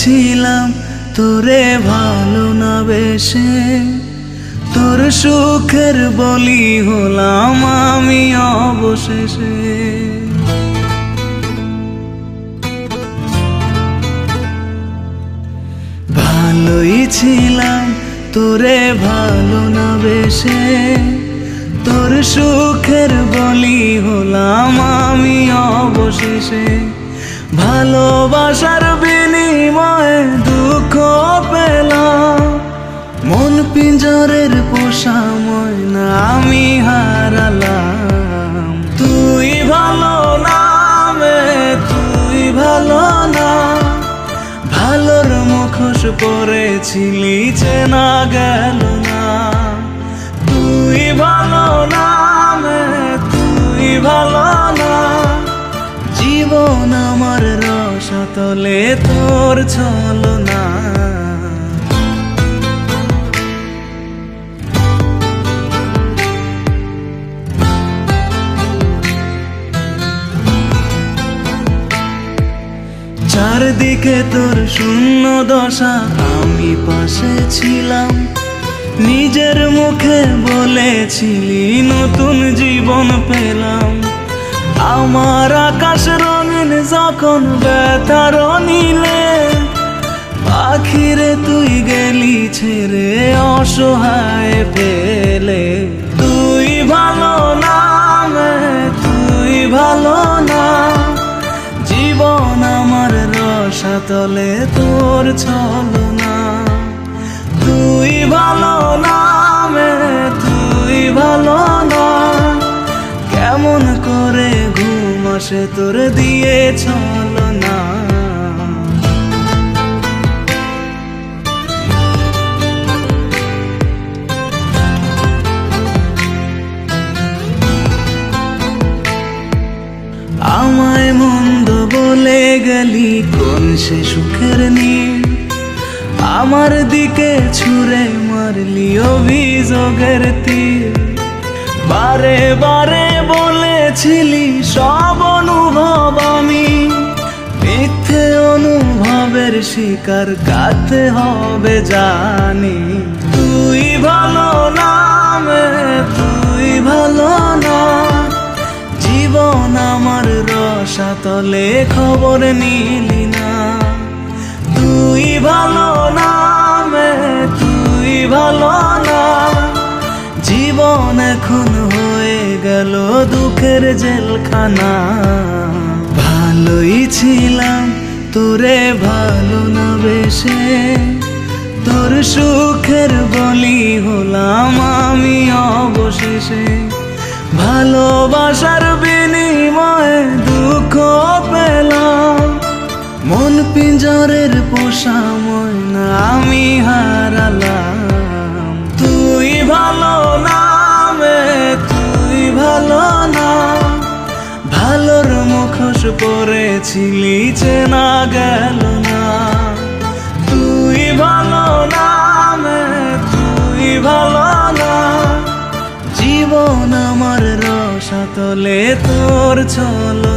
ছিলাম তোরে ভালো না বেশে, তোর সুখের বলি হলাম আমি অবশেষে। ভালোই ছিলাম তোরে ভালো না বেশে, তোর সুখের বলি হলাম আমি অবশেষে। ভালোবাসার বিনিময়ে দুঃখ পেলাম, মন পিঞ্জরের পোষা ময়না আমি হারালাম। তুই ভালো না রে, তুই ভালো না, ভালোর মুখোশ পরেছিলি চেনা গেল না। তুই ভালো না রে, তুই ভালো না, জীবন আমার রসাতলে তোর ছলনা। চারদিকে তোর শূন্য দশা, আমি পাশে ছিলাম, নিজের মুখে বলেছিলি নতুন জীবন পেলাম। আমার আকাশ রঙিন যখন ব্যথার নীলে, পাখিরে তুই গেলি ছেড়ে অসহায় ফেলে। তুই ভালো না রে, তুই ভালো না, জীবন আমার রসাতলে তোর ছলনা। তুই ভালো না রে, তুই ভালো না, কেমন করে ঘুম আসে তোর দিয়ে ছলনা। আমায় মন্দ বলে গেলি কোন সে সুখের নীড়, আমার দিকে ছুঁড়ে মারলি অভিযোগের তীর। বারে বারে বলেছিলি সব অনুভব আমি, মিথ্যে অনুভবের শিকার কাটতে হবে জানি। তুই ভালো না রে, তুই ভালো না, জীবন আমার রসাতলে খবর নিলি না। তুই ভালো না রে, তুই ভালো না, জীবন এখন হয়ে গেল দুঃখের জেলখানা। ভালোই ছিলাম তোরে ভালো না বেশে, তোর সুখের বলি হলাম আমি অবশেষে। ভালোবাসার বিনিময়ে দুঃখ পেলাম, মন পিঞ্জরের পোষা ময়না আমি হারালাম। তুই ভালো না রে, তুই ভালো না, ভালোর মুখোশ পরেছিলি চেনা গেল না। তুই ভালো না রে, তুই ভালো না, জীবন আমার রসাতলে তোর ছলনা।